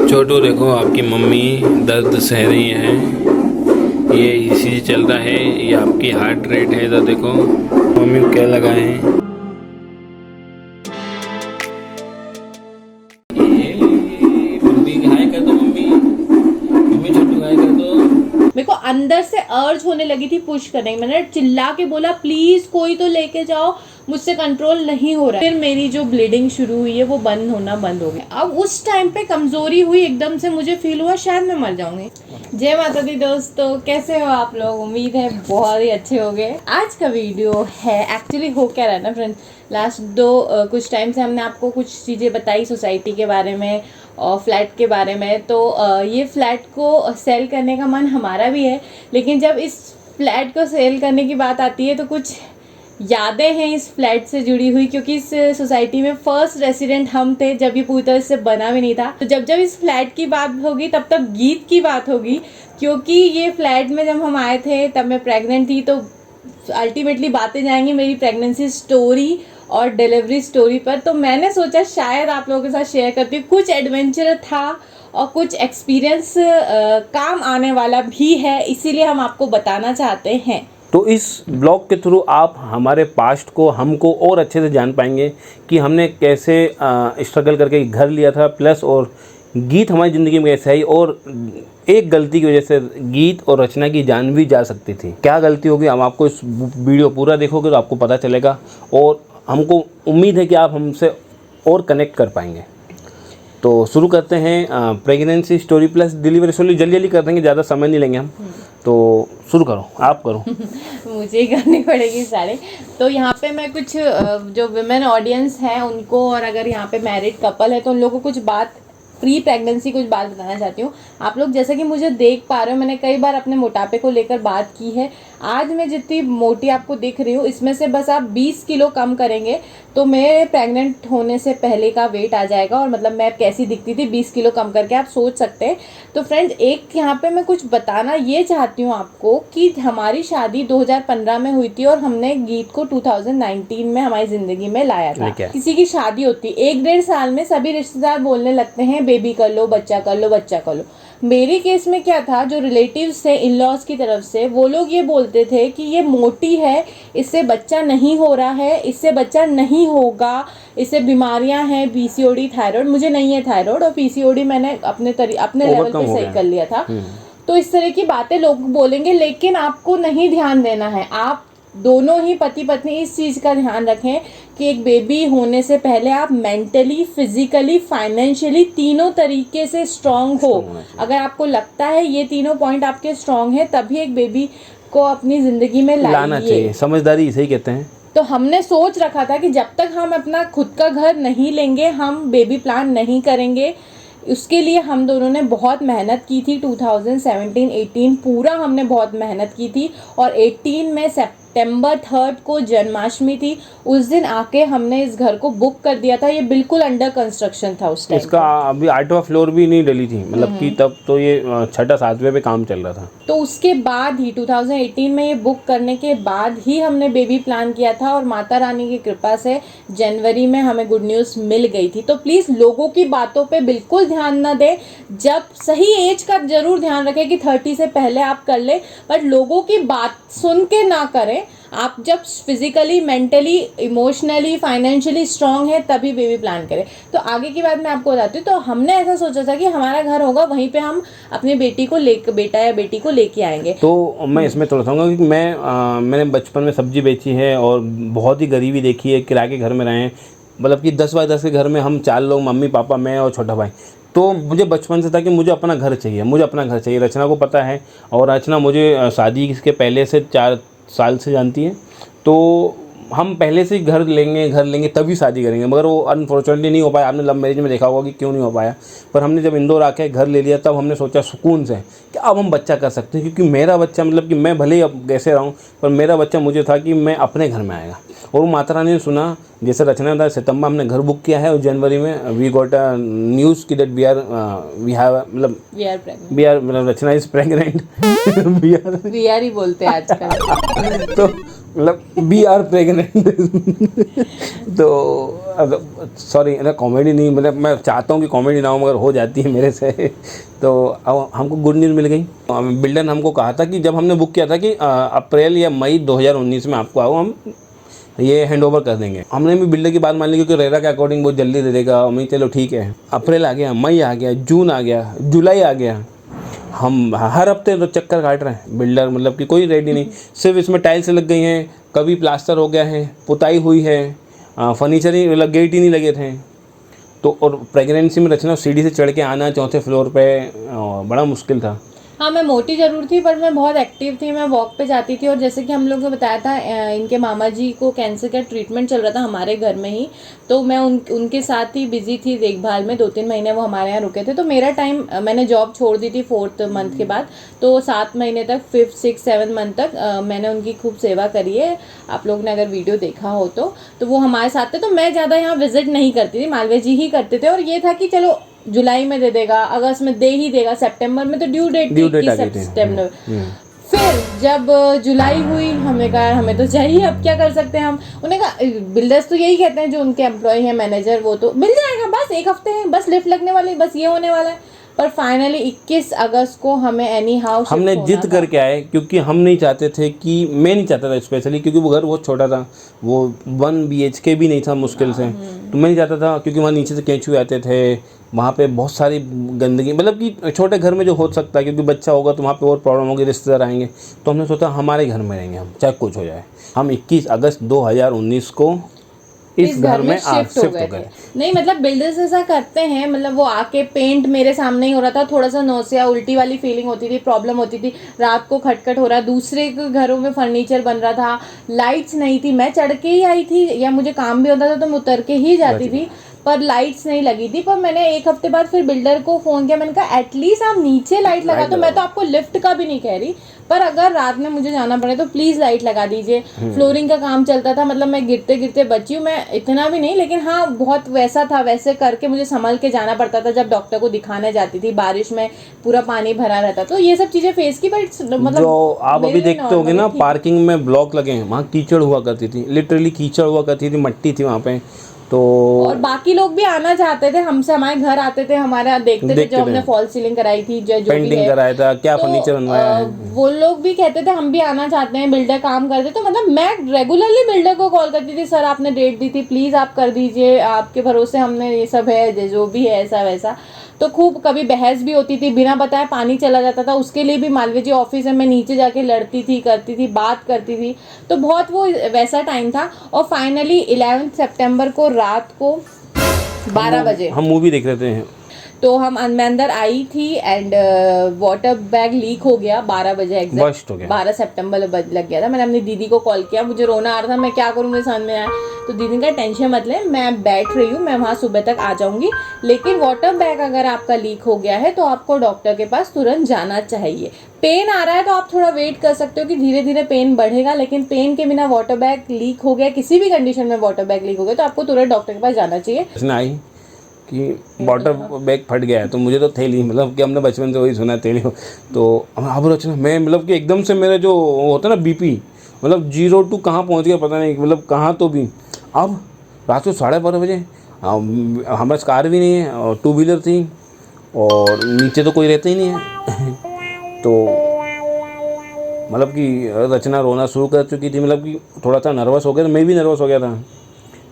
छोटू देखो आपकी मम्मी दर्द सह रही है, ये इसी चल रहा है, ये आपकी हार्ट रेट है। तो देखो मम्मी को क्या लगा है, मम्मी हाय कर दो, मम्मी छोटू हाय कर दो। मेरे को अंदर से अर्ज होने लगी थी पुश करने की। मैंने चिल्ला के बोला प्लीज कोई तो लेके जाओ, मुझसे कंट्रोल नहीं हो रहा है। फिर मेरी जो ब्लीडिंग शुरू हुई है वो बंद होना बंद हो गया। अब उस टाइम पे कमजोरी हुई, एकदम से मुझे फील हुआ शायद मैं मर जाऊंगी। जय माता दी दोस्तों, कैसे हो आप लोग? उम्मीद है बहुत ही अच्छे हो गए। आज का वीडियो है एक्चुअली हो क्या रहा है ना फ्रेंड्स, लास्ट कुछ टाइम से हमने आपको कुछ चीज़ें बताई सोसाइटी के बारे में और फ्लैट के बारे में। तो ये फ्लैट को सेल करने का मन हमारा भी है, लेकिन जब इस फ्लैट को सेल करने की बात आती है तो कुछ यादें हैं इस फ्लैट से जुड़ी हुई, क्योंकि इस सोसाइटी में फर्स्ट रेसिडेंट हम थे जब ये पूरी तरह से बना भी नहीं था। तो जब जब इस फ्लैट की बात होगी तब तब गीत की बात होगी, क्योंकि ये फ्लैट में जब हम आए थे तब मैं प्रेग्नेंट थी। तो अल्टीमेटली बातें जाएंगी मेरी प्रेगनेंसी स्टोरी और डिलीवरी स्टोरी पर। तो मैंने सोचा शायद आप लोगों के साथ शेयर करती हूँ। कुछ एडवेंचर था और कुछ एक्सपीरियंस काम आने वाला भी है, इसीलिए हम आपको बताना चाहते हैं। तो इस ब्लॉग के थ्रू आप हमारे पास्ट को, हमको और अच्छे से जान पाएंगे कि हमने कैसे स्ट्रगल करके घर लिया था, प्लस और गीत हमारी ज़िंदगी में कैसे आई, और एक गलती की वजह से गीत और रचना की जान भी जा सकती थी। क्या गलती होगी, हम आपको इस वीडियो पूरा देखोगे तो आपको पता चलेगा, और हमको उम्मीद है कि आप हमसे और कनेक्ट कर पाएंगे। तो शुरू करते हैं pregnancy story plus delivery story. जल्दी जल्दी कर देंगे, ज़्यादा समय नहीं लेंगे हम। तो शुरू करो, आप करो। मुझे ही करनी पड़ेगी सारे। तो यहाँ पे मैं कुछ जो विमेन ऑडियंस हैं उनको, और अगर यहाँ पे मैरिड कपल है तो उन लोगों को कुछ बात प्री प्रेगनेंसी कुछ बात बताना चाहती हूँ। आप लोग जैसे कि मुझे देख पा रहे हो, मैंने कई बार अपने मोटापे को लेकर बात की है। आज मैं जितनी मोटी आपको दिख रही हूँ, इसमें से बस आप 20 किलो कम करेंगे तो मेरे प्रेग्नेंट होने से पहले का वेट आ जाएगा। और मतलब मैं कैसी दिखती थी 20 किलो कम करके, आप सोच सकते हैं। तो फ्रेंड्स, एक यहाँ पे मैं कुछ बताना ये चाहती हूँ आपको कि हमारी शादी 2015 में हुई थी और हमने गीत को 2019 में हमारी ज़िंदगी में लाया था। किसी की शादी होती 1-1.5 साल में सभी रिश्तेदार बोलने लगते हैं बेबी कर लो, बच्चा कर लो, बच्चा कर लो। मेरी केस में क्या था, जो रिलेटिव्स थे इन लॉज की तरफ से, वो लोग ये बोलते थे कि ये मोटी है, इससे बच्चा नहीं हो रहा है, इससे बच्चा नहीं होगा, इससे बीमारियां हैं, पीसीओडी, थायराइड। मुझे नहीं है थायराइड, और पीसीओडी मैंने अपने लेवल पे सही कर लिया था। तो इस तरह की बातें लोग बोलेंगे, लेकिन आपको नहीं ध्यान देना है। आप दोनों ही पति पत्नी इस चीज़ का ध्यान रखें कि एक बेबी होने से पहले आप मेंटली, फिजिकली, फाइनेंशियली तीनों तरीके से स्ट्रांग हो। अगर आपको लगता है ये तीनों पॉइंट आपके स्ट्रांग है, तभी एक बेबी को अपनी ज़िंदगी में लाना चाहिए। समझदारी इसे ही कहते हैं। तो हमने सोच रखा था कि जब तक हम अपना खुद का घर नहीं लेंगे, हम बेबी प्लान नहीं करेंगे। उसके लिए हम दोनों ने बहुत मेहनत की थी। 2017-18 पूरा हमने बहुत मेहनत की थी। और 18 में सितंबर 3 को जन्माष्टमी थी, उस दिन आके हमने इस घर को बुक कर दिया था। ये बिल्कुल अंडर कंस्ट्रक्शन था उस टाइम। इसका अभी 8वां फ्लोर भी नहीं डली थी, मतलब कि तब तो ये 6-7वें पे काम चल रहा था। तो उसके बाद ही 2018 में ये बुक करने के बाद ही हमने बेबी प्लान किया था, और माता रानी की कृपा से जनवरी में हमें गुड न्यूज़ मिल गई थी। तो प्लीज़ लोगों की बातों पे बिल्कुल ध्यान ना दें। जब सही एज का जरूर ध्यान रखें कि 30 से पहले आप कर ले, बट लोगों की बात सुन के ना करें। आप जब physically, mentally, emotionally, financially strong है तभी बेबी प्लान करें। तो आगे की बात मैं आपको बताती हूँ। तो हमने ऐसा सोचा था कि हमारा घर होगा, वहीं पे हम अपनी बेटी को बेटा या बेटी को लेके आएंगे। तो मैं इसमें थोड़ा कहूँगा कि मैंने बचपन में सब्जी बेची है और बहुत ही गरीबी देखी है, किराए के घर में रहे हैं। मतलब कि 10 बाय 10 के घर में हम 4 लोग, मम्मी पापा, मैं और छोटा भाई। तो मुझे बचपन से था कि मुझे अपना घर चाहिए, मुझे अपना घर चाहिए। रचना को पता है, और रचना मुझे शादी के पहले से 4 साल से जानती है। तो हम पहले से ही घर लेंगे तभी शादी करेंगे, मगर वो अनफॉर्चुनेटली नहीं हो पाया। आपने लव मैरिज में देखा होगा कि क्यों नहीं हो पाया। पर हमने जब इंदौर आके घर ले लिया, तब हमने सोचा सुकून से कि अब हम बच्चा कर सकते हैं, क्योंकि मेरा बच्चा, मतलब कि मैं भले ही अब कैसे रहूँ, पर मेरा बच्चा मुझे था कि मैं अपने घर में आएगा। और वो माता रानी ने सुना, जैसे रचना था, सितंबर हमने घर बुक किया है, और जनवरी में वी गॉट अ न्यूज़ कि that we are Rachna is pregnant. We are ही बोलते हैं आजकल। तो मतलब वी आर प्रेगनेंट। तो सॉरी ना, कॉमेडी नहीं, मतलब मैं चाहता हूँ कि कॉमेडी ना हो मगर हो जाती है मेरे से। तो अब हमको गुड न्यूज़ मिल गई। बिल्डर ने हमको कहा था कि जब हमने बुक किया था कि अप्रैल या मई 2019 में आपको आओ, हम ये हैंड ओवर कर देंगे। हमने भी बिल्डर की बात मान ली क्योंकि रेरा के अकॉर्डिंग बहुत जल्दी दे देगा। हमें चलो ठीक है, अप्रैल आ गया, मई आ गया, जून आ गया, जुलाई आ गया, हम हर हफ्ते तो चक्कर काट रहे हैं। बिल्डर मतलब कि कोई रेडी नहीं। सिर्फ इसमें टाइल्स लग गई हैं, कभी प्लास्टर हो गया है, पुताई हुई है, फर्नीचर ही मतलब गेट ही नहीं लगे थे। तो और प्रेगनेंसी में रचना सीढ़ी से चढ़ के आना चौथे फ्लोर पे बड़ा मुश्किल था। हाँ, मैं मोटी ज़रूर थी पर मैं बहुत एक्टिव थी, मैं वॉक पे जाती थी। और जैसे कि हम लोग को बताया था इनके मामा जी को कैंसर का ट्रीटमेंट चल रहा था हमारे घर में ही, तो मैं उनके साथ ही बिजी थी देखभाल में। 2-3 महीने वो हमारे यहाँ रुके थे। तो मेरा टाइम, मैंने जॉब छोड़ दी थी 4th मंथ के बाद, तो 7 महीने तक 5th 6th 7th मंथ तक मैंने उनकी खूब सेवा करी है। आप लोग ने अगर वीडियो देखा हो तो वो हमारे साथ थे। तो मैं ज़्यादा यहाँ विजिट नहीं करती थी, मालवीय जी ही करते थे। और ये था कि चलो जुलाई में दे देगा, अगस्त में दे ही देगा, सितंबर में तो ड्यू डेट थी 21 सितंबर। फिर जब जुलाई हुई, हमने कहा हमें तो चाहिए, अब क्या कर सकते हैं हम। उन्हें कहा, बिल्डर्स तो यही कहते हैं जो उनके एम्प्लॉय हैं, मैनेजर, वो तो मिल जाएगा, बस 1 हफ्ते हैं, बस लिफ्ट लगने वाली, बस ये होने वाला है। पर फाइनली 21 अगस्त को हमें एनी हाउ हमने जिद करके आए क्योंकि हम नहीं चाहते थे कि, मैं नहीं चाहता था स्पेशली, क्योंकि वो घर बहुत छोटा था, वो 1 BHK भी नहीं था मुश्किल से। तो मैं नहीं चाहता था क्योंकि वहाँ नीचे से केंचुए आते थे, वहाँ पे बहुत सारी गंदगी, मतलब कि छोटे घर में जो हो सकता है क्योंकि बच्चा होगा तो वहाँ पे और प्रॉब्लम होगी, रिश्तेदार आएंगे। तो हमने सोचा हमारे घर में रहेंगे हम, चाहे कुछ हो जाए। हम 21 अगस्त 2019 को इस घर में शिफ्ट हो गए। नहीं मतलब बिल्डर्स ऐसा करते हैं, मतलब वो आके पेंट मेरे सामने ही हो रहा था, थोड़ा सा नौसिया उल्टी वाली फीलिंग होती थी, प्रॉब्लम होती थी, रात को खटखट हो रहा, दूसरे के घरों में फर्नीचर बन रहा था, लाइट्स नहीं थी, मैं चढ़ के ही आई थी या मुझे काम भी होता था तो मैं उतर के ही जाती थी, पर लाइट्स नहीं लगी थी। पर मैंने 1 हफ्ते बाद फिर बिल्डर को फ़ोन किया, मैंने कहा एटलीस्ट आप नीचे लाइट लगा दो, मैं तो आपको लिफ्ट का भी नहीं कह रही, पर अगर रात में मुझे जाना पड़े तो प्लीज़ लाइट लगा दीजिए। फ्लोरिंग का काम चलता था, मतलब मैं गिरते गिरते बची हूँ, मैं इतना भी नहीं, लेकिन हाँ बहुत वैसा था, वैसे करके मुझे संभल के जाना पड़ता था जब डॉक्टर को दिखाने जाती थी, बारिश में पूरा पानी भरा रहता। तो ये सब चीज़ें फेस की, बट मतलब जो आप अभी देखते होगे ना पार्किंग में ब्लॉक लगे हैं, वहाँ कीचड़ हुआ करती थी, लिटरली कीचड़ हुआ करती थी, मट्टी थी वहाँ पे। तो और बाकी लोग भी आना चाहते थे हमसे, हमारे घर आते थे, हमारा देखते थे जो हमने फॉल सीलिंग कराई थी, जो पेंटिंग कराया था, क्या फर्नीचर बनवाया है, वो लोग भी कहते थे हम भी आना चाहते हैं, बिल्डर काम करते। तो मतलब मैं रेगुलरली बिल्डर को कॉल करती थी, सर आपने डेट दी थी, प्लीज आप कर दीजिए, आपके भरोसे हमने ये सब है, जो भी है ऐसा वैसा। तो खूब कभी बहस भी होती थी, बिना बताए पानी चला जाता था, उसके लिए भी मालवीय जी ऑफिस में मैं नीचे जाके लड़ती थी, करती थी, बात करती थी। तो बहुत वो वैसा टाइम था। और फाइनली 11 सितंबर को रात को 12 बजे हम मूवी देख रहे थे, तो मैं अंदर आई थी एंड वाटर बैग लीक हो गया 12 बजे एग्जैक्ट, 12 सितंबर लग गया था। मैंने अपनी दीदी को कॉल किया, मुझे रोना आ रहा था, मैं क्या करूँ मुझे समझ में आया। तो दीदी का टेंशन मत ले, मैं बैठ रही हूँ, मैं वहाँ सुबह तक आ जाऊँगी, लेकिन वाटर बैग अगर आपका लीक हो गया है तो आपको डॉक्टर के पास तुरंत जाना चाहिए। पेन आ रहा है तो आप थोड़ा वेट कर सकते हो कि धीरे धीरे पेन बढ़ेगा, लेकिन पेन के बिना वाटर बैग लीक हो गया, किसी भी कंडीशन में वाटर बैग लीक हो गया तो आपको तुरंत डॉक्टर के पास जाना चाहिए। कि वाटर बैग फट गया है। तो मुझे तो थैली, मतलब कि हमने बचपन से वही सुना थैली। तो अब रचना मैं मतलब कि एकदम से मेरा जो होता है ना बीपी, मतलब 0 to कहाँ पहुँच गया पता नहीं, मतलब कहाँ। तो भी अब रात को 12:30 बजे, हमारे पास कार भी नहीं है और 2 व्हीलर थी और नीचे तो कोई रहता ही नहीं है। तो मतलब कि रचना रोना शुरू कर चुकी थी, मतलब कि थोड़ा सा नर्वस हो गया था, मैं भी नर्वस हो गया था,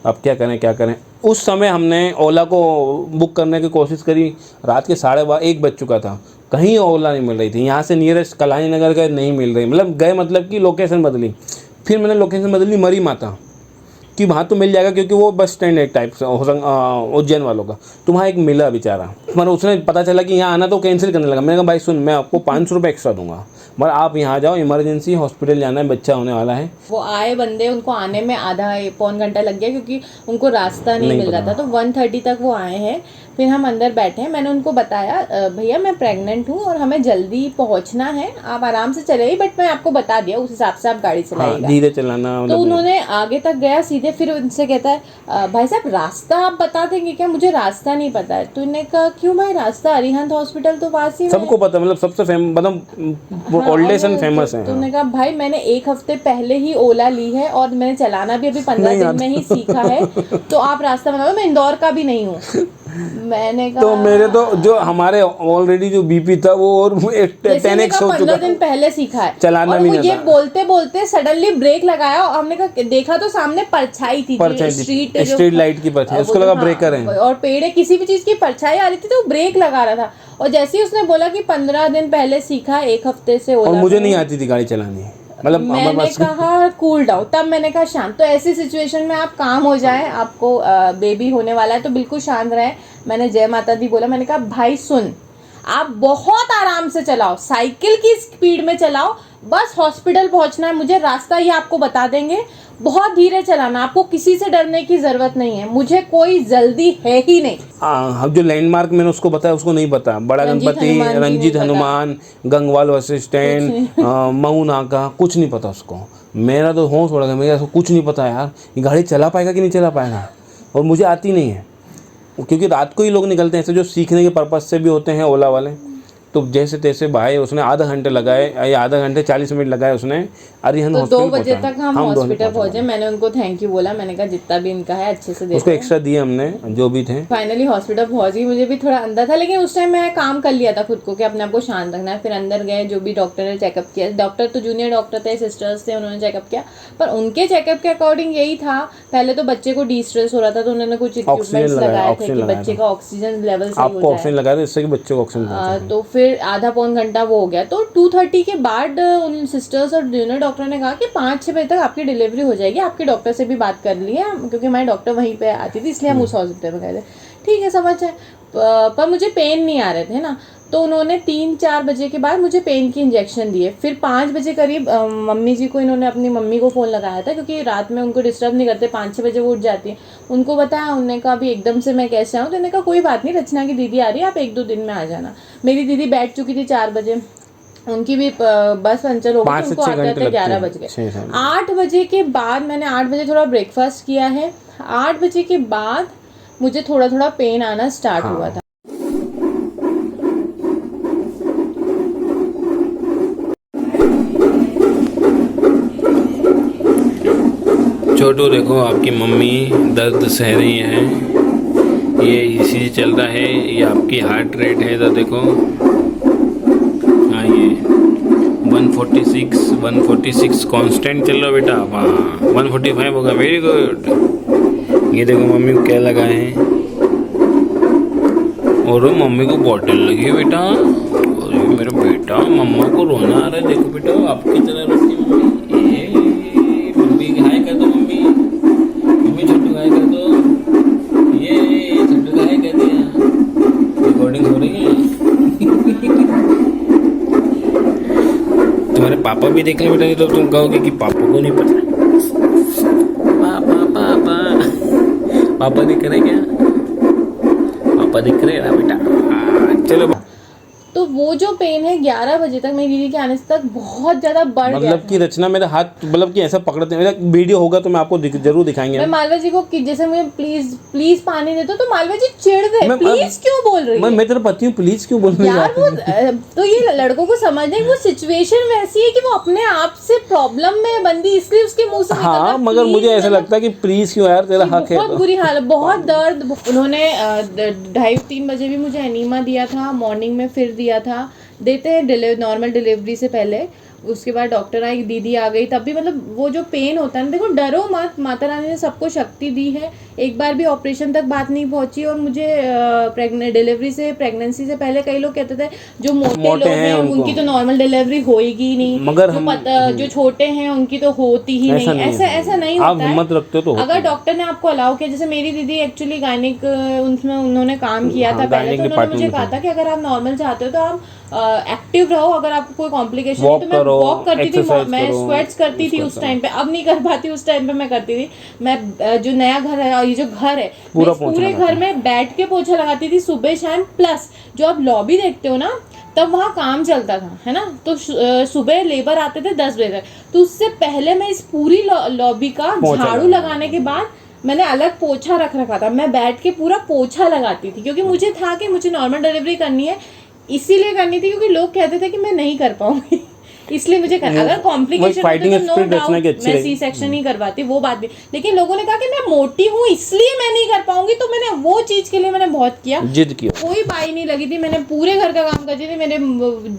अब क्या करें। उस समय हमने ओला को बुक करने की कोशिश करी, रात के 1:30 बज चुका था, कहीं ओला नहीं मिल रही थी। यहाँ से नियरेस्ट कलाई नगर गए, नहीं मिल रही, मतलब गए मतलब कि लोकेशन बदली। फिर मैंने लोकेशन बदली मरी माता कि वहाँ तो मिल जाएगा क्योंकि वो बस स्टैंड एक टाइप से उज्जैन वालों का। तो वहाँ एक मिला बेचारा, मगर उसने पता चला कि यहाँ आना तो कैंसिल करने लगा। मैंने कहा भाई सुन, मैं आपको 500 रुपये एक्स्ट्रा दूंगा, मगर आप यहाँ जाओ, इमरजेंसी हॉस्पिटल जाना है, बच्चा होने वाला है। वो आए बंदे, उनको आने में आधा पौन घंटा लग गया क्योंकि उनको रास्ता नहीं मिल रहा था। तो 1:30 तक वो आए हैं, फिर हम अंदर बैठे हैं। मैंने उनको बताया भैया मैं प्रेग्नेंट हूँ और हमें जल्दी पहुँचना है, आप आराम से चलेगी, बट मैं आपको बता दिया उस हिसाब से आप गाड़ी चलाइएगा, धीरे चलाना। तो उन्होंने आगे तक गया सीधे, फिर उनसे कहता है भाई साहब रास्ता आप बता देंगे क्या, मुझे रास्ता नहीं पता है। तो उन्होंने कहा क्यों भाई, रास्ता अरिहंत हॉस्पिटल तो पास ही सबको पता, मतलब सबसे मतलब ओल्डेस्ट एंड फेमस है। तुमने कहा भाई मैंने 1 हफ्ते पहले ही ओला ली है और मैंने चलाना भी अभी 15 दिन में ही सीखा है, तो आप रास्ता बना दो, मैं इंदौर का भी नहीं हूँ। मैंने कहा तो मेरे तो जो हमारे ऑलरेडी जो बीपी था वो और 10x हो 15 दिन पहले सीखा है चलाना और भी वो नहीं ये आता। बोलते बोलते सडनली ब्रेक लगाया और हमने कहा देखा तो सामने परछाई थी, स्ट्रीट लाइट की परछाई, उसको लगा ब्रेकर है और पेड़ है, किसी भी चीज की परछाई आ रही थी तो वो ब्रेक लगा रहा था। और जैसे ही उसने बोला कि 15 दिन पहले सीखा, 1 हफ्ते से और ओला मुझे नहीं आती थी गाड़ी चलानी, मतलब मैंने कहा कूल डाउन, तब मैंने कहा शांत। तो ऐसी सिचुएशन में आप काम हो जाए, आपको बेबी होने वाला है तो बिल्कुल शांत रहे। मैंने जय माता दी बोला, मैंने कहा भाई सुन, आप बहुत आराम से चलाओ, साइकिल की स्पीड में चलाओ, बस हॉस्पिटल पहुंचना है, मुझे रास्ता ये आपको बता देंगे, बहुत धीरे चलाना, आपको किसी से डरने की जरूरत नहीं है, मुझे कोई जल्दी है ही नहीं। हाँ, जो लैंडमार्क मैंने उसको बताया उसको नहीं पता, बड़ा गणपति, रंजीत हनुमान, गंगवाल बस स्टैंड, मऊ नाका, कुछ नहीं पता उसको। मेरा तो होश उड़ गया, मेरा कुछ नहीं पता यार, ये गाड़ी चला पाएगा कि नहीं चला पाएगा, और मुझे आती नहीं है, क्योंकि रात को ही लोग निकलते हैं ऐसे जो सीखने के पर्पज से भी होते हैं ओला वाले। तो जैसे तैसे भाई उसने आधा घंटे लगाए, या आधा घंटे 40 मिनट लगाए उसने अरिहंत हॉस्पिटल। तो 2 बजे तक हम हॉस्पिटल पहुंचे। मैंने उनको थैंक यू बोला, मैंने कहा जितना भी इनका है अच्छे से देखो, उसको एक्स्ट्रा दिए हमने जो भी थे। फाइनली हॉस्पिटल पहुंच गई। मुझे भी थोड़ा अंदर था, लेकिन उस टाइम मैं काम कर लिया था खुद को कि अपने आप को शांत रखना है। फिर अंदर गए, जो भी डॉक्टर ने चेकअप किया, डॉक्टर तो जूनियर डॉक्टर थे, सिस्टर्स थे, उन्होंने चेकअप किया, पर उनके चेकअप के अकॉर्डिंग यही था। पहले तो बच्चे को डिस्ट्रेस हो रहा था, तो उन्होंने कुछ इक्विपमेंट्स लगाए थे कि बच्चे का ऑक्सीजन लेवल सही हो जाए। आपको ऑक्सीजन लगाया था इससे कि बच्चे को ऑक्सीजन। तो फिर आधा पौन घंटा वो हो गया, तो 2:30 के बाद उन सिस्टर्स और जूनियर डॉक्टर ने कहा कि 5-6 बजे तक आपकी डिलीवरी हो जाएगी। आपके डॉक्टर से भी बात कर ली है, क्योंकि हमारी डॉक्टर वहीं पे आती थी, इसलिए हम उस हॉस्पिटल में गए थे। ठीक है, समझ है। पर मुझे पेन नहीं आ रहे थे ना, तो उन्होंने 3-4 बजे के बाद मुझे पेन की इंजेक्शन दिए। फिर 5 बजे करीब मम्मी जी को, इन्होंने अपनी मम्मी को फ़ोन लगाया था, क्योंकि रात में उनको डिस्टर्ब नहीं करते, 5-6 बजे वो उठ जाती है। उनको बताया, उन्होंने कहा अभी एकदम से मैं कैसे आऊँ, तो उन्होंने कहा कोई बात नहीं, रचना की दीदी आ रही है, आप 1-2 दिन में आ जाना। मेरी दीदी बैठ चुकी थी 4 बजे, उनकी भी बस पंचर हो गई, उनको आते आते 11 बज गए। 8 बजे के बाद मैंने 8 बजे थोड़ा ब्रेकफास्ट किया है। 8 बजे के बाद मुझे थोड़ा थोड़ा पेन आना स्टार्ट हुआ था। छोटू देखो, आपकी मम्मी दर्द सह रही हैं, ये इसी चल रहा है, ये आपकी हार्ट रेट है, तो देखो हाँ, ये 146 कांस्टेंट चल रहा बेटा। वाह, 145 होगा, वेरी गुड। ये देखो मम्मी को क्या लगा है, और मम्मी को बॉटल लगी है बेटा। अरे मेरा बेटा, मम्मा को रोना आ रहा है, देखो बेटा आपकी तरह रोती मम्मी। मम्मी हाय कर दो, मम्मी छोटू हाय कर दो, ये छोटू हाय कर दिया। रिकॉर्डिंग हो रही है। तुम्हारे पापा भी देख ले बेटा, तो तुम कहोगे कि पापा को नहीं पता। पापा दिख रहे क्या? पापा दिख रहे ना बेटा। चलो, तो वो जो पेन है 11 बजे तक, मेरी दीदी के आने से तक बहुत ज्यादा बढ़ गया। मतलब कि रचना मेरा हाथ, मतलब कि ऐसा पकड़ते, मेरा वीडियो होगा तो मैं आपको जरूर दिखाएंगे। मैं मालवा जी को कि जैसे मुझे प्लीज पानी दे दो, तो मालवा जी चिढ़ गए, प्लीज क्यों बोल रही है? मैं तेरा पति हूँ, प्लीज क्यों बोल रही है यार? वो तो ये लड़कों को समझने, वो सिचुएशन वैसी है कि वो अपने आप से प्रॉब्लम में बंदी, इसलिए उसके मुंह से हाँ, मगर मुझे ऐसा लगता है कि प्लीज क्यों यार, तेरा हक है। बहुत बुरी हालत, बहुत दर्द। उन्होंने 2:30-3 बजे भी मुझे एनीमा दिया था, मॉर्निंग में फिर दिया था, देते हैं नॉर्मल डिलीवरी से पहले। उसके बाद डॉक्टर आई, दीदी आ गई, तब भी मतलब वो जो पेन होता है ना, देखो डरो मत, माता रानी ने सबको शक्ति दी है। एक बार भी ऑपरेशन तक बात नहीं पहुंची। और मुझे डिलीवरी से, प्रेगनेंसी से पहले कई लोग कहते थे जो मोटे लोग हैं उनकी तो नॉर्मल डिलीवरी होएगी ही नहीं, मगर जो छोटे हैं उनकी तो होती ही नहीं। ऐसा नहीं होता है। मत रखते तो अगर डॉक्टर ने आपको अलाउ किया, जैसे मेरी दीदी एक्चुअली गायनिक, उसमें उन्होंने काम किया था पहले, तो उन्होंने मुझे कहा था कि अगर आप नॉर्मल चाहते हो तो आप एक्टिव रहो, अगर आपको कोई कॉम्प्लिकेशन है तो मैं वॉक करती थी, मैं स्क्वेट्स करती थी उस टाइम पे, अब नहीं कर पाती, उस टाइम पे मैं करती थी। मैं जो नया घर है, ये जो घर है, पूरे घर में बैठ के पोछा लगाती थी सुबह शाम। प्लस जो आप लॉबी देखते हो ना, तब वहाँ काम चलता था, है ना, तो सुबह लेबर आते थे 10 बजे तक, तो उससे पहले मैं इस पूरी लॉबी का झाड़ू लगाने के बाद मैंने अलग पोछा रख रखा था, मैं बैठ के पूरा पोछा लगाती थी, क्योंकि मुझे था कि मुझे नॉर्मल डिलीवरी करनी है, इसीलिए करनी थी, क्योंकि लोग कहते थे कि मैं नहीं कर पाऊंगी। इसलिए मुझे करना। अगर कॉम्प्लिकेशन fighting होते तो नो spirit रचना की डाउट अच्छी मैं रहेगी। सी सेक्शन ही करवाती, वो बात भी। लेकिन लोगों ने कहा कि मैं मोटी हूँ इसलिए मैं नहीं कर पाऊंगी, तो मैंने वो चीज के लिए मैंने बहुत किया, जिद की। कोई बाई नहीं लगी थी, मैंने पूरे घर का काम करती थी। मेरे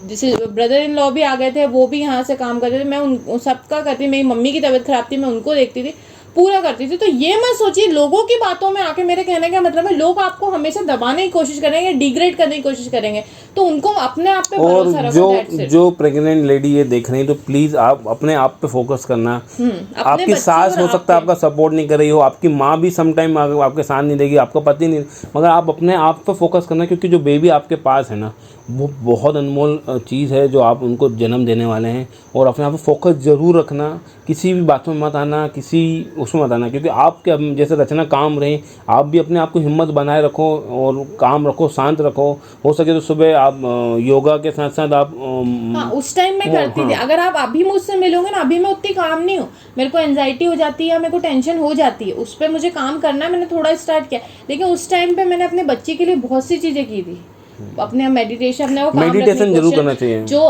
जैसे ब्रदर इन लॉ भी आ गए थे, वो भी यहाँ से काम करते थे, मैं उन सबका करती। मेरी मम्मी की तबीयत खराब थी, मैं उनको देखती थी, पूरा करती थी। तो ये मत सोचिए लोगों की बातों में आके, मेरे कहने का मतलब है लोग आपको हमेशा दबाने की कोशिश करेंगे, डिग्रेड करने की कोशिश करेंगे, तो उनको अपने आप पे और भरोसा रखो। that's it। जो प्रेग्नेंट लेडी ये देख रही है तो प्लीज आप अपने आप पे फोकस करना। अपने आपकी बच्चे सास और हो सकता है आपके। आपका सपोर्ट नहीं कर रही हो, आपकी माँ भी समटाइम आपके साथ नहीं देगी, आपका पति नहीं, मगर आप अपने आप पे फोकस करना, क्योंकि जो बेबी आपके पास है ना वो बहुत अनमोल चीज़ है जो आप उनको जन्म देने वाले हैं। और अपने आप पे फोकस ज़रूर रखना, किसी भी बात में मत आना, किसी उसमें मत आना, क्योंकि आपके जैसे रचना काम रहे, आप भी अपने आप को हिम्मत बनाए रखो और काम रखो, शांत रखो। हो सके तो सुबह आप योगा के साथ साथ आप हाँ उस टाइम मैं करती थी। अगर आप अभी मुझसे मिलोगे ना, अभी मैं उतनी काम नहीं हूँ, मेरे को एंजाइटी हो जाती है या मेरे को टेंशन हो जाती है, उस पर मुझे काम करना है, मैंने थोड़ा स्टार्ट किया। लेकिन उस टाइम पे मैंने अपने बच्चे के लिए बहुत सी चीजें की थी, अपने मेडिटेशन, अपने वो काम रखने की मेडिटेशन जरूर कोशिश। करना चाहिए। जो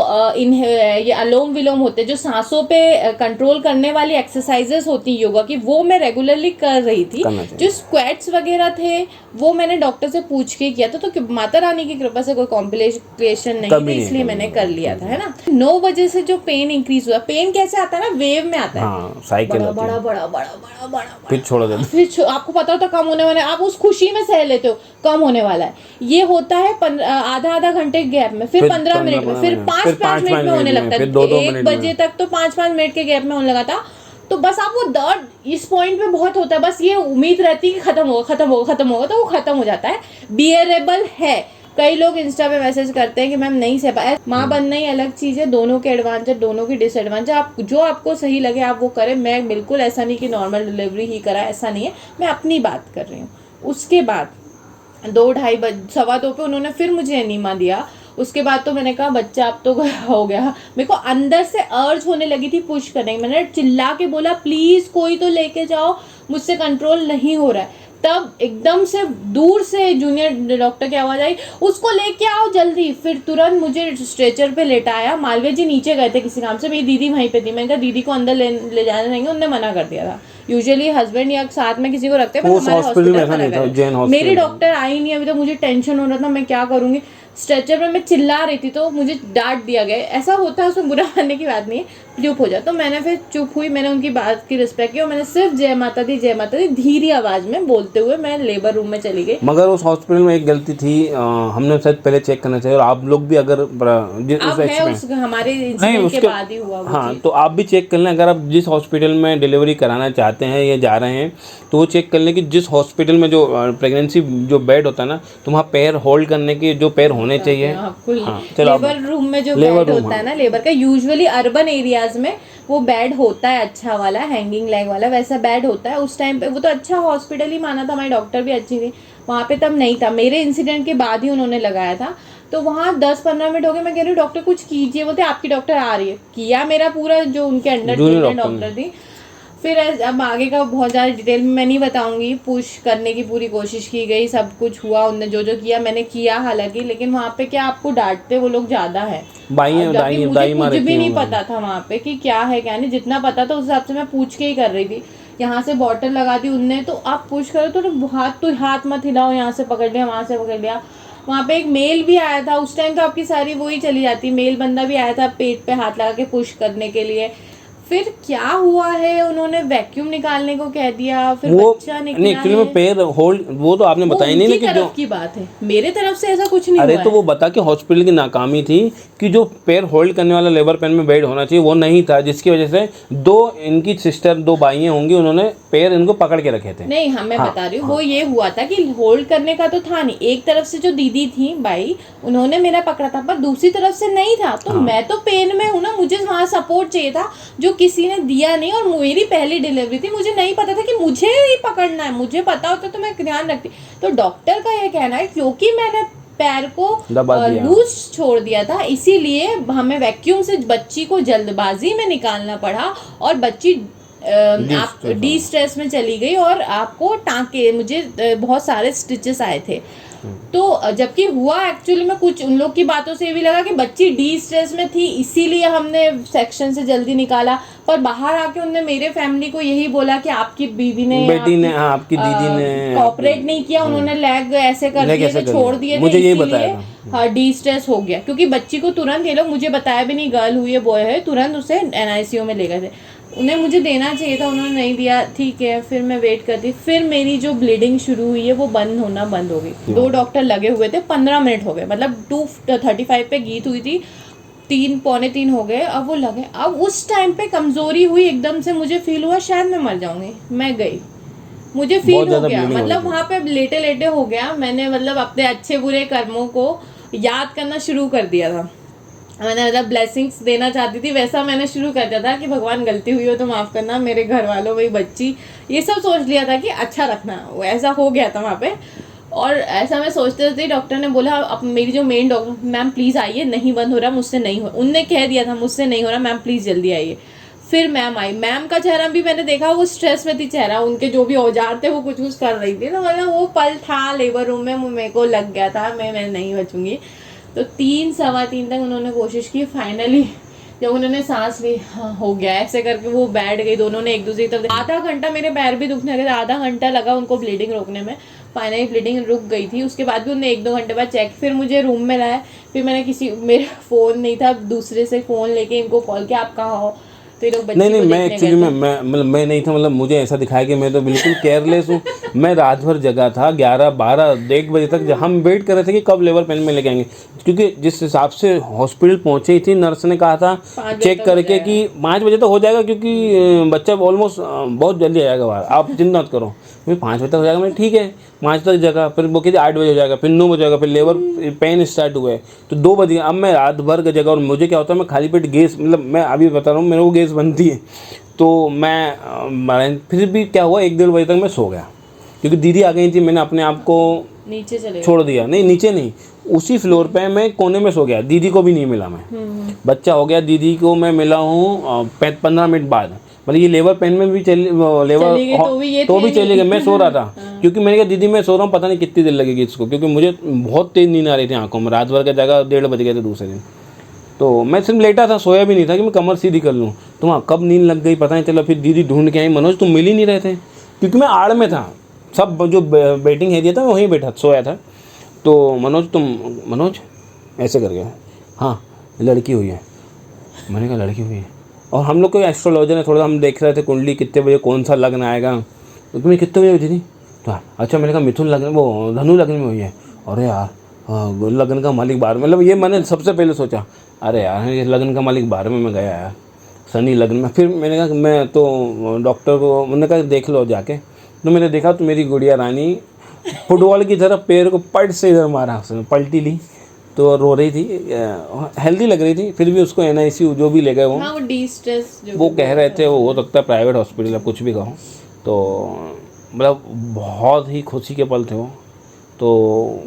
ये अलोम विलोम होते हैं, जो सांसों पे कंट्रोल करने वाली एक्सरसाइजेस होती हैं योगा की, वो मैं रेगुलरली कर रही थी। जो स्क्वैट्स वगैरह थे वो मैंने डॉक्टर से पूछ के किया था, तो माता रानी की कृपा से कोई कॉम्प्लिकेशन नहीं थी, इसलिए मैंने कर लिया था, है ना। 9 बजे से जो पेन इंक्रीज हुआ, पेन कैसे आता है ना, वेव में आता है, हाँ, साइकिल बड़ा होती है। बड़ा बड़ा बड़ा बड़ा बड़ा, फिर छोड़ देते, फिर आपको पता होता कम होने वाला है, आप उस खुशी में सह लेते हो कम होने वाला है। ये होता है आधा घंटे के गैप में, फिर 15 मिनट में, फिर 5 मिनट में होने लगता है। 1 बजे तक तो 5 मिनट के गैप में होने लगा था। तो बस आप वो दर्द इस पॉइंट पे बहुत होता है, बस ये उम्मीद रहती है कि खत्म होगा खत्म होगा खत्म होगा, तो वो खत्म हो जाता है, बियरेबल है। कई लोग इंस्टा पे मैसेज करते हैं कि मैम नहीं सह पाए। माँ बनना ही अलग चीज़ है, दोनों के एडवांटेज दोनों की डिसएडवांटेज, आप जो आपको सही लगे आप वो करें। मैं बिल्कुल ऐसा नहीं कि नॉर्मल डिलीवरी ही करा, ऐसा नहीं है, मैं अपनी बात कर रही हूँ। उसके बाद 2-2:30 पे उन्होंने फिर मुझे एनीमा दिया। उसके बाद तो मैंने कहा बच्चा अब तो हो गया। मेरे को अंदर से अर्ज होने लगी थी पुश करने की, मैंने चिल्ला के बोला प्लीज कोई तो लेके जाओ, मुझसे कंट्रोल नहीं हो रहा है। तब एकदम से दूर से जूनियर डॉक्टर की आवाज आई, उसको लेके आओ जल्दी। फिर तुरंत मुझे स्ट्रेचर पे लेटाया। मालवीय जी नीचे गए थे किसी काम से, मेरी दीदी वहीं पे थी। मैंने कहा दीदी को अंदर ले जाने नहीं, उन्होंने मना कर दिया था। यूजुअली हस्बैंड या साथ में किसी को रखते हैं, पर हमारे हॉस्पिटल में मना कर दिया। मेरी डॉक्टर आई नहीं अभी तक, मुझे टेंशन हो रहा था मैं क्या करूंगी। स्ट्रेचर में मैं चिल्ला रही थी तो मुझे डांट दिया गया। ऐसा होता है, उसमें बुरा मानने की बात नहीं है, चुप हो जा। तो मैंने फिर चुप हुई, मैंने उनकी बात की रिस्पेक्ट की और मैंने सिर्फ जय माता दी धीरे आवाज में बोलते हुए मैं लेबर रूम में चली गई। मगर उस हॉस्पिटल में एक गलती थी, हमने शायद पहले चेक करना चाहिए, और आप लोग भी अगर हमारे इंसिडेंट के बाद ही हुआ। हाँ, तो आप भी चेक कर लें। अगर आप जिस हॉस्पिटल में डिलीवरी कराना चाहते हैं या जा रहे हैं तो वो चेक कर लें कि जिस हॉस्पिटल में जो प्रेगनेंसी जो बेड होता है ना, तो वहाँ पैर होल्ड करने के जो पैर होने चाहिए। लेबर रूम में जो बेड होता है ना लेबर का, यूजुअली अर्बन एरियाज में वो बेड होता है अच्छा वाला, हैंगिंग लेग वाला, वैसा बेड होता है। उस टाइम पे वो तो अच्छा हॉस्पिटल ही माना था, हमारी डॉक्टर भी अच्छी थी वहाँ पे, तब नहीं था। मेरे इंसिडेंट के बाद ही उन्होंने लगाया था। तो वहाँ 10-15 मिनट हो गए, मैं कह रही हूँ डॉक्टर कुछ कीजिए, बोलते आपकी डॉक्टर आ रही है। किया मेरा पूरा, जो उनके अंडर डॉक्टर थी। फिर अब आगे का बहुत ज़्यादा डिटेल में मैं नहीं बताऊंगी। पुश करने की पूरी कोशिश की गई, सब कुछ हुआ, उन्होंने जो जो किया मैंने किया हालांकि। लेकिन वहाँ पे क्या आपको डांटते वो लोग ज़्यादा है, मुझे कुछ भी नहीं पता था वहाँ पे कि क्या है क्या नहीं। जितना पता था उस हिसाब से मैं पूछ के ही कर रही थी। यहाँ से बॉटल लगा दी उनने, तो आप पुश करो तो हाथ मत हिलाओ, यहाँ से पकड़ लिया वहाँ से पकड़ लिया। वहाँ पे एक मेल भी आया था उस टाइम, तो आपकी सारी वही चली जाती। मेल बंदा भी आया था पेट पे हाथ लगा के पुश करने के लिए। फिर क्या हुआ है, उन्होंने वैक्यूम निकालने को कह दिया, फिर बच्चा निकला नहीं, एक्चुअली में पैर होल्ड वो तो आपने बताया नहीं, लेकिन जो की बात है मेरे तरफ से ऐसा कुछ नहीं हुआ। अरे तो वो बता कि हॉस्पिटल की नाकामी थी कि जो पैर होल्ड करने वाला लेबर पेन में बेड होना चाहिए वो नहीं था, जिसकी वजह से इनकी सिस्टर 2 बाइयां होंगी, उन्होंने पैर इनको पकड़ के रखे थे। नहीं मैं बता रही हूँ, वो ये हुआ था कि होल्ड करने का तो था नहीं। एक तरफ से जो दीदी थी बाई, उन्होंने मेरा पकड़ा था, पर दूसरी तरफ से नहीं था। तो मैं तो पेन में हूँ ना, मुझे वहाँ सपोर्ट चाहिए था जो किसी ने दिया नहीं। और मेरी पहली डिलीवरी थी, मुझे नहीं पता था कि मुझे ही पकड़ना है। मुझे पता होता तो मैं ध्यान रखती। तो डॉक्टर का ये कहना है क्योंकि मैंने पैर को लूज छोड़ दिया था, इसीलिए हमें वैक्यूम से बच्ची को जल्दबाजी में निकालना पड़ा और बच्ची आप डी स्ट्रेस में चली गई और आपको टाँके, मुझे बहुत सारे स्टिचेस आए थे। तो जबकि हुआ एक्चुअली में कुछ उन लोग की बातों से ये भी लगा कि बच्ची डी स्ट्रेस में थी इसीलिए हमने सेक्शन से जल्दी निकाला, पर बाहर आके उन्होंने मेरे फैमिली को यही बोला कि आपकी बीवी ने, बेटी ने, आपकी दीदी ने कॉपरेट नहीं किया, उन्होंने लेग ऐसे कर दिए थे, छोड़ दिए थे, मुझे ये बताया था। हाँ, डी स्ट्रेस हो गया, क्योंकि बच्ची को तुरंत ये लोग, मुझे बताया भी नहीं गर्ल हुई है बॉय है, तुरंत उसे NICU में ले गए थे। उन्हें मुझे देना चाहिए था, उन्होंने नहीं दिया, ठीक है। फिर मैं वेट करती, फिर मेरी जो ब्लीडिंग शुरू हुई है वो बंद हो गई। 2 डॉक्टर लगे हुए थे, 15 मिनट हो गए, मतलब 2:35 पे गीत हुई थी, 3 पौने 3 हो गए, अब वो लगे। अब उस टाइम पे कमजोरी हुई एकदम से, मुझे फील हुआ शायद मैं मर जाऊंगी। मैं गई, मुझे फील हो गया, मतलब वहां पे लेटे लेटे हो गया। मैंने मतलब अपने अच्छे बुरे कर्मों को याद करना शुरू कर दिया था, मैंने मतलब ब्लेसिंग्स देना चाहती थी, वैसा मैंने शुरू कर दिया था कि भगवान गलती हुई हो तो माफ़ करना, मेरे घर वालों मेरी बच्ची, ये सब सोच लिया था कि अच्छा रखना। वो ऐसा हो गया था वहाँ पे, और ऐसा मैं सोचते थे। डॉक्टर ने बोला, अब मेरी जो मेन डॉक्टर, मैम प्लीज़ आइए, नहीं बंद हो रहा, मुझसे नहीं हो, उनने कह दिया था मुझसे नहीं हो रहा, मैम प्लीज़ जल्दी आइए। फिर मैम आई, मैम का चेहरा भी मैंने देखा, वो स्ट्रेस में थी चेहरा, उनके जो भी औजार थे वो कुछ कुछ कर रही थी, तो मतलब वो पल था लेबर रूम में, मेरे को लग गया था मैं नहीं बचूंगी। तो 3 सवा 3 तक उन्होंने कोशिश की, फाइनली जब उन्होंने सांस ली, हाँ हो गया, ऐसे करके वो बैठ गई, दोनों ने एक दूसरे की तरफ। आधा घंटा मेरे पैर भी दुखने लगे, आधा घंटा लगा उनको ब्लीडिंग रोकने में, फाइनली ब्लीडिंग रुक गई थी। उसके बाद भी उन्होंने 1-2 घंटे बाद चेक, फिर मुझे रूम में लाया, फिर मैंने मेरा फ़ोन नहीं था, दूसरे से फ़ोन लेके इनको कॉल किया, आप कहाँ हो, तो ये लोग बच्ची नहीं, को मैं देखने एक्चुअली गए थे। मैं नहीं था, मतलब मुझे ऐसा दिखाया कि मैं तो बिल्कुल केयरलेस हूँ। मैं रात भर जगा था, 11, 12, 1 बजे तक हम वेट कर रहे थे कि कब लेबर पेन में लेके आएंगे, क्योंकि जिस हिसाब से हॉस्पिटल पहुंचे ही थी, नर्स ने कहा था चेक करके कि 5 बजे तक हो जाएगा, क्योंकि बच्चा ऑलमोस्ट बहुत जल्दी आएगा बाहर, आप चिंता मत करो। फिर 5 बजे तक हो जाएगा, मैं ठीक है, 5 तक जगह, फिर वो कहते 8 बजे हो जाएगा, फिर 9 बजे होगा, फिर लेबर पेन स्टार्ट हुए तो 2 बजे। अब मैं रात भर का जगह, और मुझे क्या होता है, मैं खाली पेट गैस, मतलब मैं अभी बता रहा हूँ, मेरे को गैस बनती है, तो मैं फिर भी क्या हुआ, 1-1.5 बजे तक मैं सो गया, क्योंकि दीदी आ गई थी। मैंने अपने आप को नीचे चले छोड़ दिया, नहीं नीचे नहीं, उसी फ्लोर पे मैं कोने में सो गया, दीदी को भी नहीं मिला मैं। बच्चा हो गया, दीदी को मैं मिला हूँ 15 मिनट बाद, मतलब ये लेबर पेन में भी लेबर तो भी चली गई, मैं सो रहा था। क्योंकि मैंने कहा दीदी मैं सो रहा हूँ, पता नहीं कितनी देर लगेगी इसको, क्योंकि मुझे बहुत तेज नींद आ रही थी आंखों में, रात भर का जगह, 1:30 बज गए थे दूसरे दिन। तो मैं सिर्फ लेटा था, सोया भी नहीं था कि मैं कमर सीधी कर लूँ, तो वहाँ कब नींद लग गई पता नहीं चला। फिर दीदी ढूंढ के आई, मनोज तुम मिल ही नहीं रहे थे, क्योंकि मैं आड़ में था, सब जो वेटिंग एरिया था मैं वहीं बैठा सोया था। तो मनोज ऐसे कर गया, हाँ लड़की हुई है। मैंने कहा लड़की हुई है, और हम लोग को एस्ट्रोलॉजर ने थोड़ा, हम देख रहे थे कुंडली कितने बजे कौन सा लग्न आएगा, तो तुम्हें कितने बजे हुई थी? तो अच्छा, मैंने कहा मिथुन लग्न, वो धनु लग्न में हुई है। अरे यार, हाँ लग्न का मालिक बाहर, मतलब ये मैंने सबसे पहले सोचा, अरे यार ये लग्न का मालिक बाहर में मैं गया यार, शनि लग्न में। फिर मैंने कहा मैं तो डॉक्टर को मैंने कहा देख लो जाके, तो मैंने देखा तो मेरी गुड़िया रानी फुटबॉल की तरह पैर को पट से इधर मारा, उसने पलटी ली, तो रो रही थी, हेल्दी लग रही थी। फिर भी उसको NICU जो भी ले गए वो, हाँ, वो डी स्ट्रेस वो कह रहे थे वो हो सकता है प्राइवेट हॉस्पिटल, अब कुछ भी कहो। तो मतलब बहुत ही खुशी के पल थे वो। तो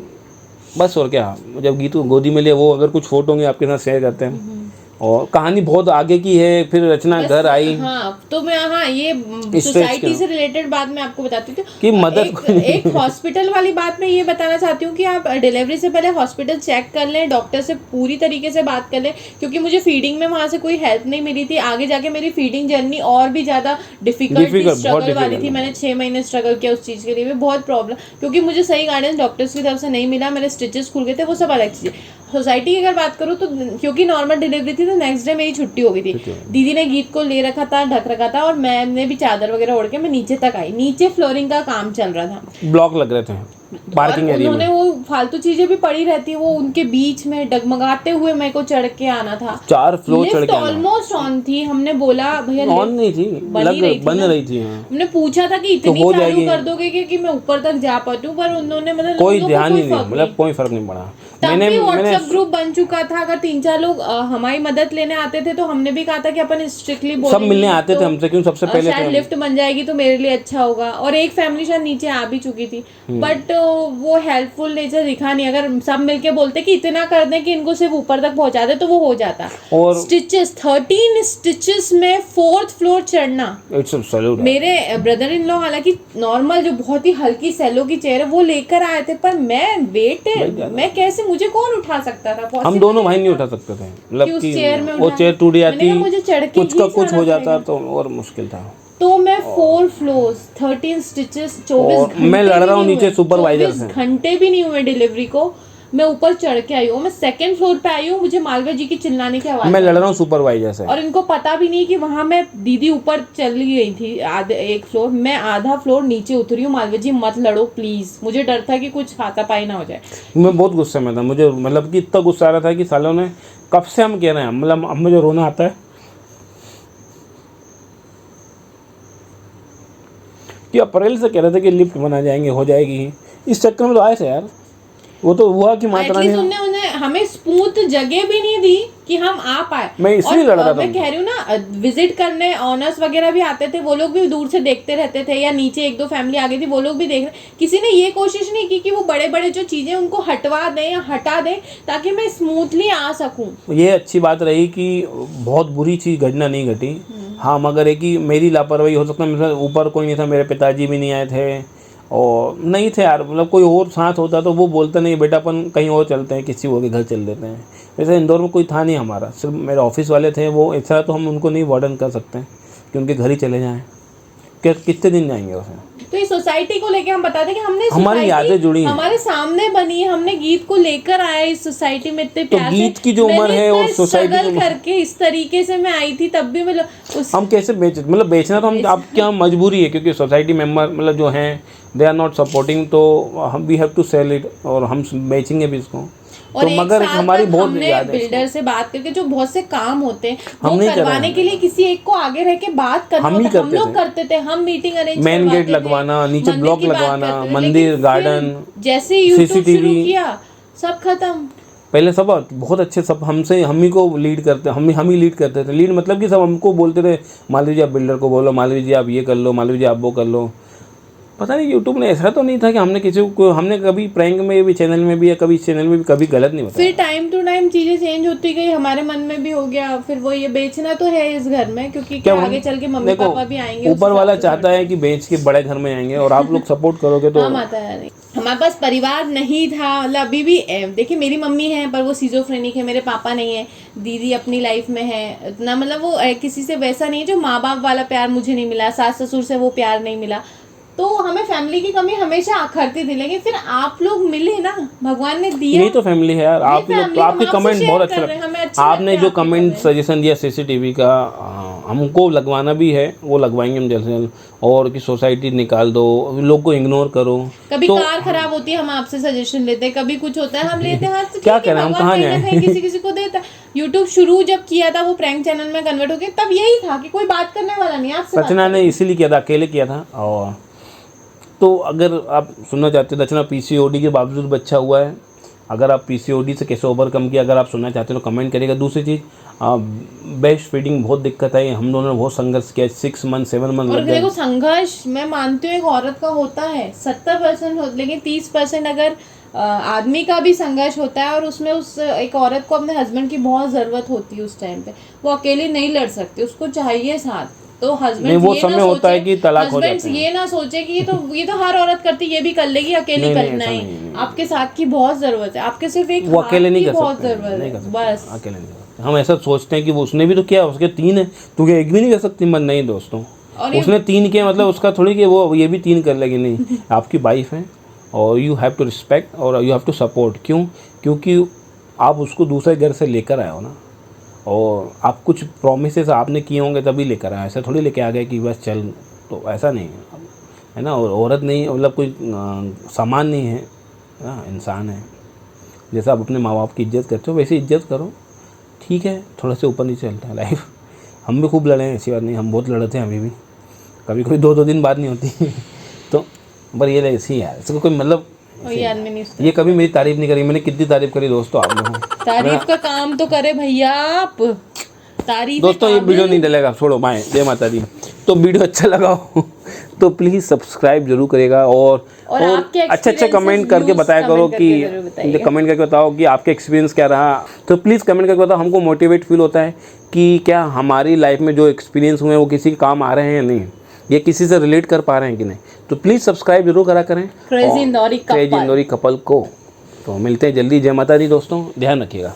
बस और क्या, जब गीतू गोदी में लिए, वो अगर कुछ फोटो होंगे आपके साथ शेयर करते हैं, और कहानी बहुत आगे की है। फिर रचना घर आई, हाँ, तो मैं, हाँ ये सोसाइटी से रिलेटेड बात मैं आपको बताती हूँ कि मदद एक हॉस्पिटल वाली बात मैं ये बताना चाहती हूँ कि आप डिलीवरी से पहले हॉस्पिटल चेक कर लें, डॉक्टर से पूरी तरीके से बात कर लें, क्योंकि मुझे फीडिंग में वहाँ से कोई हेल्प नहीं मिली थी। आगे जाके मेरी फीडिंग जर्नी और भी ज़्यादा डिफिकल्ट स्ट्रगल वाली थी। मैंने 6 महीने स्ट्रगल किया उस चीज़ के लिए भी, बहुत प्रॉब्लम, क्योंकि मुझे सही गाइडेंस डॉक्टर्स की तरफ से नहीं मिला, मेरे स्टिचेस खुल गए थे, वो सब अलग चीज़। सोसाइटी की अगर बात करूँ तो क्योंकि नॉर्मल डिलीवरी थी तो नेक्स्ट डे मेरी छुट्टी हो गई थी। दीदी ने गीत को ले रखा था, ढक रखा था, और मैंने भी चादर वगैरह ओढ़ के मैं नीचे तक आई। नीचे फ्लोरिंग का काम चल रहा था, ब्लॉक लग रहे थे पार्किंग एरिया में। उन्होंने वो फालतू चीजें भी पड़ी रहती है, वो उनके बीच में डगमगाते हुए मेरे को चढ़ के आना था। 4 फ्लोर चढ़ के ऑलमोस्ट ऑन थी, हमने बोला भैया ऑन नहीं थी, बन रही थी। हमने पूछा था कि इतनी चालू कर दोगे कि मैं ऊपर तक जा पाऊँ, पर उन्होंने मतलब कोई ध्यान ही नहीं, मतलब कोई फर्क नहीं पड़ा। मैंने व्हाट्सएप ग्रुप बन चुका था, अगर 3-4 लोग हमारी मदद लेने आते थे तो हमने भी कहा था कि अपन स्ट्रिक्टली बोलेंगे, सब मिलने आते थे हमसे, क्यों सबसे पहले शायद लिफ्ट बन जाएगी तो मेरे लिए अच्छा होगा। और एक फैमिली शायद नीचे आ भी चुकी थी, बट वो हेल्पफुल नेचर फर्नीचर दिखा नहीं, अगर सब मिलके बोलते कि इतना कर दें कि इनको सिर्फ ऊपर तक पहुंचा दे तो वो हो जाता। और स्टिचेस 13 स्टिचेस में 4th फ्लोर चढ़ना। It's salute. मेरे ब्रदर इन लॉ हालांकि नॉर्मल जो बहुत ही हल्की सेलो की चेयर है वो लेकर आए थे, पर मैं वेट है, मैं कैसे, मुझे कौन उठा सकता था? हम दोनों भाई नहीं उठा सकते थे, मतलब उस चेयर में वो चेयर टूट जाती, मुझे चढ़ के कुछ का कुछ हो जाता तो और मुश्किल था। तो मैं 4 फ्लोर्स 13 स्टिचेस 24 घंटे मैं लड़ रहा हूँ नीचे सुपरवाइजर से, 24 घंटे भी नहीं हुए डिलीवरी को, मैं ऊपर चढ़ के आई हूँ। मैं 2nd फ्लोर पे आई हूँ, मुझे मालवा जी की चिल्लाने की आवाज, मैं लड़ रहा हूँ सुपरवाइजर से, और इनको पता भी नहीं कि वहां मैं दीदी ऊपर चली गई थी आधे 1 फ्लोर, मैं आधा फ्लोर नीचे उतरी हूँ। मालवा जी मत लड़ो प्लीज, मुझे डर था कि कुछ हाथापाई ना हो जाए। मैं बहुत गुस्से में था, मुझे मतलब कि इतना गुस्सा आ रहा था कि सालों ने कब से हम कह रहे हैं, मतलब अब मुझे रोना आता है कि अप्रैल से कह रहे थे कि लिफ्ट बना जाएंगे, हो जाएगी, इस चक्कर में तो आए थे यार। वो तो हुआ कि माता रानी उन्हें हमें स्मूथ जगह भी नहीं दी कि हम आ पाए। मैं इसलिए लड़ रहा था। मैं कह रही हूँ ना, विजिट करने ऑनर्स वगैरह भी आते थे, वो लोग भी दूर से देखते रहते थे, या नीचे 1-2 फैमिली आ गई थी वो लोग भी देख रहे। किसी ने ये कोशिश नहीं की कि वो बड़े बड़े जो चीजें उनको हटवा दें या हटा दें ताकि मैं स्मूथली आ सकूं। ये अच्छी बात रही कि बहुत बुरी चीज घटना नहीं घटी। हाँ, मगर है कि मेरी लापरवाही हो सकता है, मेरे ऊपर कोई नहीं था, मेरे पिताजी भी नहीं आए थे और नहीं थे यार, मतलब कोई और साथ होता तो वो बोलते नहीं बेटा अपन कहीं और चलते हैं, किसी और के घर चल देते हैं। वैसे इंदौर में कोई था नहीं हमारा, सिर्फ मेरे ऑफिस वाले थे, वो ऐसा तो हम उनको नहीं वार्डन कर सकते हैं कि उनके घर ही चले जाएं, कितने दिन जाएंगे उसे। तो इस सोसाइटी को लेके हम बताते कि हमने हमारी यादें जुड़ी हैं, हमारे सामने बनी, हमने गीत को लेकर आए इस सोसाइटी में इतने प्यार से। गीत की जो उम्र है और सोसाइटी करके इस तरीके से मैं आई थी, तब भी मतलब हम कैसे मतलब बेचना तो हम आप क्या मजबूरी है, क्योंकि सोसाइटी मेंबर मतलब जो हैं दे आर नॉट सपोर्टिंग, तो हम we have to sell it, और हम बेचेंगे भी इसको। और तो मगर हमारी बहुत याद है, बिल्डर से बात करके जो बहुत से काम होते हैं वो करवाने के लिए किसी एक को आगे रह के बात करना होता है, हम लोग करते थे, हम मीटिंग अरेंज, मेन गेट लगवाना, नीचे ब्लॉक लगवाना, मंदिर, गार्डन, जैसे यूट्यूब शुरू किया सब खत्म। पहले सब बहुत अच्छे, सब हमसे हम ही को लीड करते, हम ही लीड करते थे। लीड मतलब कि सब हमको बोलते थे, मालवी जी आप बिल्डर को बोलो, मालवी जी आप ये कर लो, मालवी जी आप वो कर लो। पता नहीं यूट्यूब ने ऐसा तो नहीं था कि हमने किसी को, हमने कभी प्रैंक में भी, चैनल में भी या कभी चैनल में भी कभी गलत नहीं बताया। फिर टाइम टू टाइम चीजें चेंज होती गई, हमारे मन में भी हो गया, फिर वो ये बेचना तो है इस घर में, क्योंकि क्या आगे चल के मम्मी पापा भी आएंगे, ऊपर वाला चाहता है कि बेच के बड़े घर में आएंगे और आप लोग सपोर्ट करोगे तो। हम आता है नहीं, हमारे पास परिवार नहीं था, मतलब अभी भी देखिए मेरी मम्मी है पर वो सिजोफ्रेनिक है, मेरे पापा नहीं है, दीदी अपनी लाइफ में है इतना, मतलब वो किसी से वैसा नहीं है जो माँ बाप वाला प्यार मुझे नहीं मिला, सास ससुर से वो प्यार नहीं मिला, तो हमें फैमिली की कमी हमेशा आखरती थी। लेकिन फिर आप लोग मिले ना, भगवान ने दिया, यही तो फैमिली है यार। आप लोग, आपके कमेंट बहुत अच्छे लगे, आपने जो कमेंट सजेशन दिया सीसीटीवी का, हमको लगवाना भी है, वो लगवाएंगे हम जल्द से जल्द, और कि सोसाइटी निकाल दो, लोग को इग्नोर करो। कभी तो, कार खराब होती है हम आपसे सजेशन लेते हैं, कभी कुछ होता है हम लेते हैं, तो क्या करें हम, कहाँ जाएं? किसी किसी को देता। यूट्यूब शुरू जब किया था वो प्रैंक चैनल में कन्वर्ट हो गया, तब यही था कि कोई बात करने वाला नहीं आपसे। रचना ने इसीलिए किया था, अकेले किया था। और तो अगर आप सुनना चाहते हो रचना पीसीओडी के बावजूद बच्चा हुआ है, अगर आप पीसीओडी से कैसे ओवरकम किया, अगर आप सुनना चाहते हो तो कमेंट करिएगा। दूसरी चीज़, बेस्ट फीडिंग बहुत दिक्कत है, हम दोनों ने बहुत संघर्ष किया, 6 मंथ 7 मंथ लग गए। देखो संघर्ष मैं मानती हूँ एक औरत का होता है 70%, लेकिन 30% अगर आदमी का भी संघर्ष होता है, और उसमें उस एक औरत को अपने हस्बैंड की बहुत ज़रूरत होती है उस टाइम पे, वो अकेली नहीं लड़ सकती, उसको चाहिए साथ। तो हस्बैंड वो समय होता है कि तलाक हो जाते हैं, ये ना सोचे कि ये तो हर औरत करती, ये भी कर लेगी, अकेली करना है, आपके साथ की बहुत जरूरत है, आपके सिर्फ एक वो अकेले नहीं कर बहुत जरूरत है, बस अकेले नहीं कर सकते। हम ऐसा सोचते हैं कि वो उसने भी तो किया, उसके 3 है, तू क्या एक भी नहीं कर सकती? मन नहीं दोस्तों, उसने 3 किया मतलब उसका थोड़ी कि वो ये भी 3 कर लेगी, नहीं। आपकी वाइफ है और यू हैव टू रिस्पेक्ट और यू हैव टू सपोर्ट। क्यों? क्योंकि आप उसको दूसरे घर से लेकर आए हो ना, और आप कुछ प्रोमिसेस आपने किए होंगे तभी लेकर आए, ऐसा थोड़ी लेके आ गए कि बस चल, तो ऐसा नहीं है ना। और औरत नहीं, मतलब कोई सामान नहीं है ना, इंसान है। जैसा आप अपने माँ बाप की इज्जत करते हो वैसे इज्जत करो, ठीक है। थोड़ा से ऊपर नीचे चलता है लाइफ, हम भी खूब लड़े हैं, ऐसी बात नहीं, हम बहुत लड़ते हैं अभी भी, कभी कोई 2-2 दिन बाद नहीं होती तो पर ये ऐसी है, इसको कोई मतलब ये कभी मेरी तारीफ नहीं करी, मैंने कितनी तारीफ करी दोस्तों आप लोगों। तारीफ का काम तो करे भैया आप, तारीफ दोस्तों ये वीडियो नहीं डलेगा, छोड़ो, बाय, जय माता दी। तो तो वीडियो अच्छा लगा हो तो प्लीज़ सब्सक्राइब जरूर करेगा और आपके अच्छे experiences, कमेंट करके views बताया करो comment करके जरूर कि बताइएगा। कमेंट करके बताओ कि आपके एक्सपीरियंस क्या रहा। तो प्लीज़ कमेंट करके बताओ, हमको मोटिवेट फील होता है कि क्या हमारी लाइफ में जो एक्सपीरियंस हुए हैं वो किसी के काम आ रहे हैं या नहीं, ये किसी से रिलेट कर पा रहे हैं कि नहीं। तो प्लीज़ सब्सक्राइब जरूर करा करें crazy Indori crazy Indori couple को। तो मिलते हैं जल्दी। जय माता दी दोस्तों, ध्यान रखिएगा।